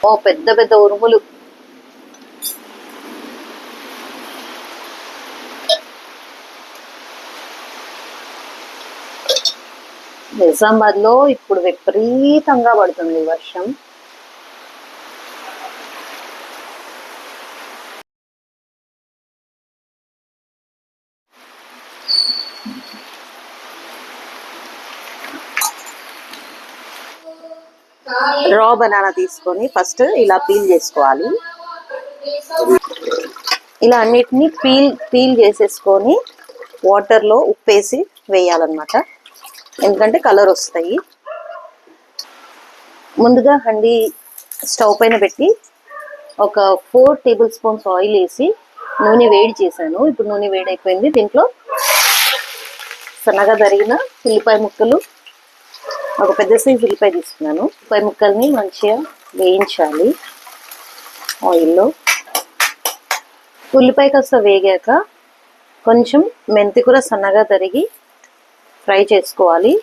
ఓ పెద్ద పెద్ద ఉరుములు. నిజామాబాద్ లో ఇప్పుడు విపరీతంగా పడుతుంది వర్షం. రా బనానా తీసుకొని ఫస్ట్ ఇలా పీల్ చేసుకోవాలి. ఇలా అన్నిటినీ పీల్ చేసేసుకొని వాటర్లో ఉప్పేసి వేయాలన్నమాట, ఎందుకంటే కలర్ వస్తాయి. ముందుగా హండి స్టవ్ పైన పెట్టి ఒక 4 టేబుల్ స్పూన్స్ ఆయిల్ వేసి నూనె వేడి చేశాను. ఇప్పుడు నూనె వేడి అయిపోయింది. దీంట్లో సన్నగా తరిగిన ఉల్లిపాయ ముక్కలు, ఒక పెద్ద సైజు ఉల్లిపాయ తీసుకున్నాను. ఉల్లిపాయ ముక్కల్ని మంచిగా వేయించాలి ఆయిల్లో. ఉల్లిపాయ కాస్త వేగాక కొంచెం మెంతి కూర సన్నగా తరిగి ఫ్రై చేసుకోవాలి.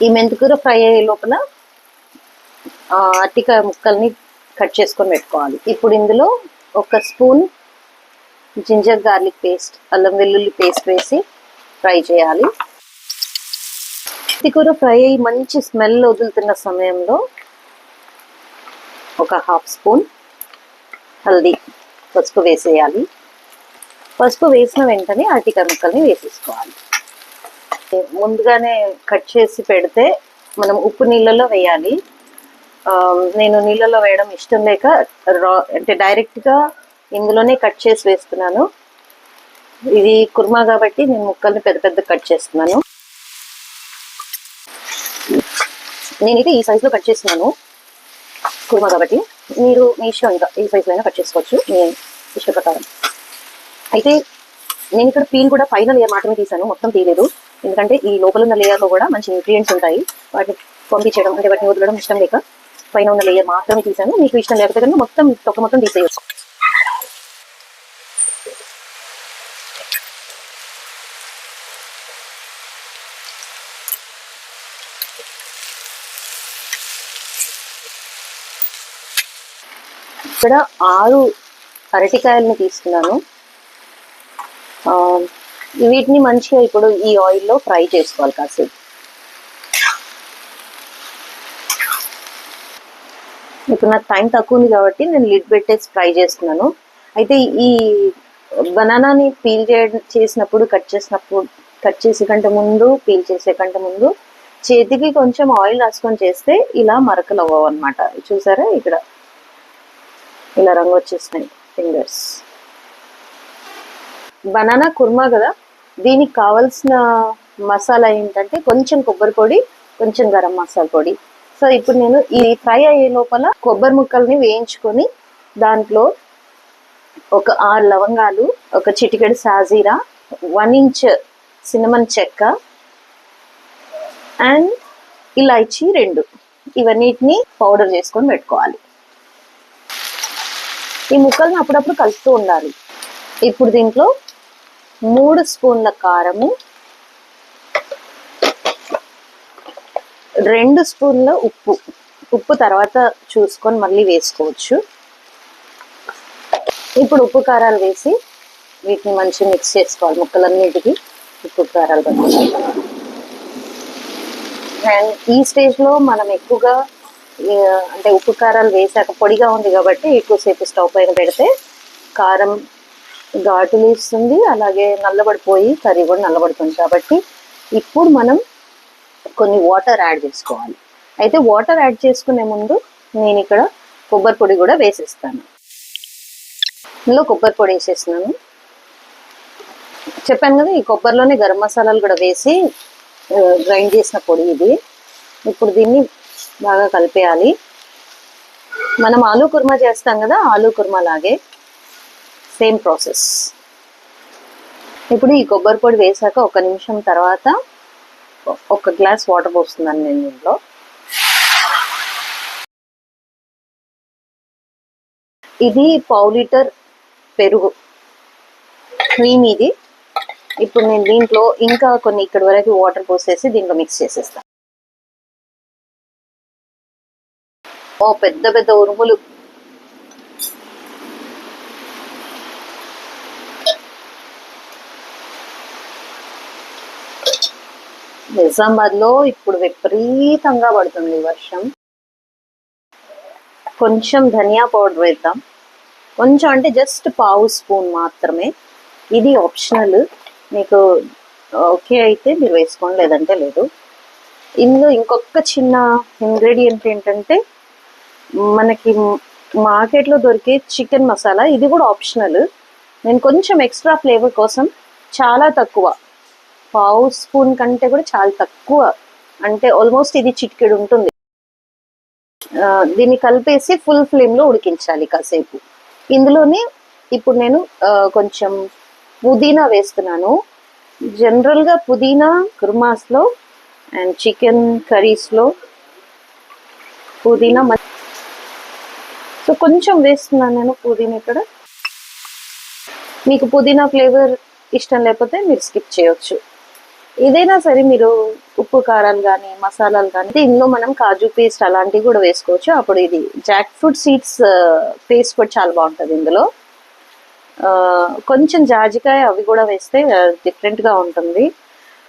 ఈ మెంతి కూర ఫ్రై అయ్యే లోపల అరటికాయ ముక్కల్ని కట్ చేసుకొని పెట్టుకోవాలి. ఇప్పుడు ఇందులో ఒక స్పూన్ జింజర్ గార్లిక్ పేస్ట్, అల్లం వెల్లుల్లి పేస్ట్ వేసి ఫ్రై చేయాలి. మెంతి కూర ఫ్రై అయ్యి మంచి స్మెల్ వదులుతున్న సమయంలో ఒక హాఫ్ స్పూన్ హల్దీ, పసుపు వేసేయాలి. పసుపు వేసిన వెంటనే అరటికాయ ముక్కల్ని వేసేసుకోవాలి. ముందుగానే కట్ చేసి పెడితే మనం ఉప్పు నీళ్ళలో వేయాలి. నేను నీళ్ళలో వేయడం ఇష్టం లేక అంటే డైరెక్ట్గా ఇందులోనే కట్ చేసి వేస్తున్నాను. ఇది కుర్మా కాబట్టి నేను ముక్కల్ని పెద్ద పెద్ద కట్ చేస్తున్నాను. నేనైతే ఈ సైజులో కట్ చేస్తున్నాను కుర్మా కాబట్టి. మీరు మీ ఇష్టం, ఇంకా ఈ సైజులో అయినా కట్ చేసుకోవచ్చు మీ ఇష్ట ప్రకారం. అయితే నేను ఇక్కడ పీల్ కూడా పైన లేయర్ మాత్రమే తీసాను, మొత్తం తీయలేదు. ఎందుకంటే ఈ లోపల ఉన్న లేయర్లో కూడా మంచి న్యూట్రియంట్స్ ఉంటాయి. వాటిని పంపించడం అంటే వాటిని వదలడం ఇష్టం లేక పైన ఉన్న లేయర్ మాత్రమే తీసాను. మీకు ఇష్టం లేకపోతే కనుక మొత్తం తొక్క మొత్తం తీసేయచ్చు. ఇక్కడ 6 అరటికాయలని తీసుకున్నాను. వీటిని మంచిగా ఇప్పుడు ఈ ఆయిల్లో ఫ్రై చేసుకోవాలి కాసేపు. ఇప్పుడు నాకు టైం తక్కువ ఉంది కాబట్టి నేను లిడ్ పెట్టేసి ఫ్రై చేస్తున్నాను. అయితే ఈ బనానాని పీల్ చేసినప్పుడు కట్ చేసే కంటే ముందు, పీల్ చేసే కంటే ముందు చేతికి కొంచెం ఆయిల్ రాసుకొని చేస్తే ఇలా మరకలు అవ్వవు అనమాట. చూసారా, ఇక్కడ ఇలా రంగు వచ్చేసినాయి ఫింగర్స్. బనానా కుర్మా కదా, దీనికి కావాల్సిన మసాలా ఏంటంటే కొంచెం కొబ్బరి పొడి, కొంచెం గరం మసాలా పొడి. సో ఇప్పుడు నేను ఈ ఫ్రై అయ్యే లోపల కొబ్బరి ముక్కల్ని వేయించుకొని దాంట్లో ఒక 6 లవంగాలు, ఒక చిటికెడు సాజీరా, 1 ఇంచ్ సిన్నమన్ చెక్క అండ్ ఇలాచీ 2, ఇవన్నిటిని పౌడర్ చేసుకొని పెట్టుకోవాలి. ఈ ముక్కల్ని అప్పుడప్పుడు కలుపుతూ ఉండాలి. ఇప్పుడు దీంట్లో 3 స్పూన్ల కారము, 2 స్పూన్ల ఉప్పు తర్వాత చూసుకొని మళ్ళీ వేసుకోవచ్చు. ఇప్పుడు ఉప్పు కారాలు వేసి వీటిని మంచిగా మిక్స్ చేసుకోవాలి. ముక్కలన్నిటికీ ఉప్పు కారాలు పట్టాలి. అండ్ ఈ స్టేజ్లో మనం ఎక్కువగా అంటే ఉప్పు కారాలు వేసాక పొడిగా ఉంది కాబట్టి ఎక్కువసేపు స్టవ్ పైన పెడితే కారం ఘాటులు ఇస్తుంది, అలాగే నల్లబడిపోయి కర్రీ కూడా నల్లబడుతుంది. కాబట్టి ఇప్పుడు మనం కొన్ని వాటర్ యాడ్ చేసుకోవాలి. అయితే వాటర్ యాడ్ చేసుకునే ముందు నేను ఇక్కడ కొబ్బరి పొడి కూడా వేసేస్తాను. ఇందులో కొబ్బరి పొడి వేసేస్తున్నాను. చెప్పాను కదా, ఈ కొబ్బరిలోనే గరం మసాలాలు కూడా వేసి గ్రైండ్ చేసిన పొడి ఇది. ఇప్పుడు దీన్ని బాగా కలిపేయాలి. మనం ఆలూ కుర్మా చేస్తాం కదా, ఆలూ కుర్మా లాగే సేమ్ ప్రాసెస్. ఇప్పుడు ఈ కొబ్బరి పొడి వేసాక 1 నిమిషం తర్వాత 1 గ్లాస్ వాటర్ పోస్తున్నాను నేను దీంట్లో. ఇది 1/2 లీటర్ పెరుగు, క్రీమ్ ఇది. ఇప్పుడు నేను దీంట్లో ఇంకా కొన్ని ఇక్కడ వరకు వాటర్ పోసేసి దీంట్లో మిక్స్ చేసేస్తాను. ఓ పెద్ద పెద్ద ఉరుములు. నిజామాబాద్ లో ఇప్పుడు విపరీతంగా పడుతుంది వర్షం. కొంచెం ధనియా పౌడర్ వేద్దాం, కొంచెం అంటే జస్ట్ పావు స్పూన్ మాత్రమే. ఇది ఆప్షనల్, మీకు ఓకే అయితే మీరు వేసుకోండి, లేదంటే లేదు. ఇందులో ఇంకొక చిన్న ఇంగ్రీడియంట్ ఏంటంటే మనకి మార్కెట్లో దొరికే చికెన్ మసాలా. ఇది కూడా ఆప్షనల్. నేను కొంచెం ఎక్స్ట్రా ఫ్లేవర్ కోసం చాలా తక్కువ, పావు స్పూన్ కంటే కూడా చాలా తక్కువ, అంటే ఆల్మోస్ట్ ఇది చిటికెడు ఉంటుంది. దీన్ని కలిపేసి ఫుల్ ఫ్లేమ్లో ఉడికించాలి కాసేపు. ఇందులోనే ఇప్పుడు నేను కొంచెం పుదీనా వేస్తున్నాను. జనరల్గా పుదీనా కుర్మాస్లో అండ్ చికెన్ కర్రీస్లో పుదీనా సో కొంచెం వేస్తున్నాను నేను పుదీనా ఇక్కడ. మీకు పుదీనా ఫ్లేవర్ ఇష్టం లేకపోతే మీరు స్కిప్ చేయొచ్చు. ఏదైనా సరే మీరు ఉప్పు కారాలు కానీ మసాలాలు కానీ ఇందులో మనం కాజు పేస్ట్ అలాంటివి కూడా వేసుకోవచ్చు. అప్పుడు ఇది జాక్ ఫ్రూట్ సీడ్స్ పేస్ట్ కూడా చాలా బాగుంటుంది. ఇందులో కొంచెం జాజికాయ అవి కూడా వేస్తే డిఫరెంట్గా ఉంటుంది.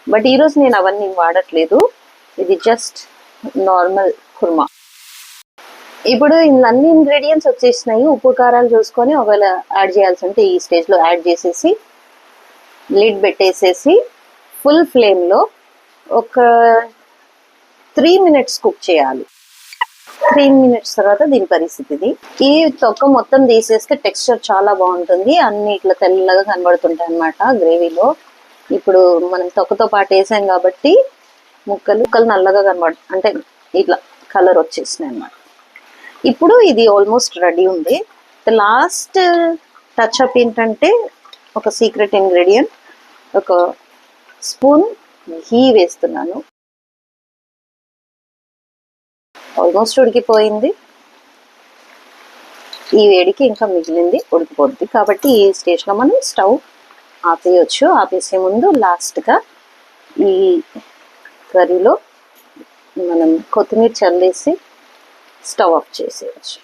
బట్ ఈరోజు నేను అవన్నీ వాడట్లేదు, ఇది జస్ట్ నార్మల్ కుర్మా. ఇప్పుడు అన్ని ఇంగ్రీడియంట్స్ వచ్చేసినాయి. ఉప్పు కారాలు చూసుకొని ఒకవేళ యాడ్ చేయాల్సి ఉంటే ఈ స్టేజ్లో యాడ్ చేసేసి లిడ్ పెట్టేసేసి ఫుల్ ఫ్లేమ్లో ఒక 3 minutes కుక్ చేయాలి. 3 minutes తర్వాత దీని పరిస్థితి ఇది. ఈ తొక్క మొత్తం తీసేస్తే టెక్స్చర్ చాలా బాగుంటుంది, అన్ని ఇట్లా తెల్లగా కనబడుతుంటాయి అన్నమాట గ్రేవీలో. ఇప్పుడు మనం తొక్కతో పాటు వేసాం కాబట్టి ముక్కలు నల్లగా అంటే ఇట్లా కలర్ వచ్చేసినాయి అన్నమాట. ఇప్పుడు ఇది ఆల్మోస్ట్ రెడీ ఉంది. లాస్ట్ టచ్అప్ ఏంటంటే ఒక సీక్రెట్ ఇంగ్రీడియంట్, ఒక స్పూన్ ఘీ వేస్తున్నాను. ఆల్మోస్ట్ ఉడికిపోయింది. ఈ వేడికి ఇంకా మిగిలింది ఉడికిపోద్ది, కాబట్టి ఈ స్టేజ్లో మనం స్టవ్ ఆపేయచ్చు. ఆపేసే ముందు లాస్ట్గా ఈ కర్రీలో మనం కొత్తిమీర చల్లేసి స్టవ్ ఆఫ్ చేసేయచ్చు.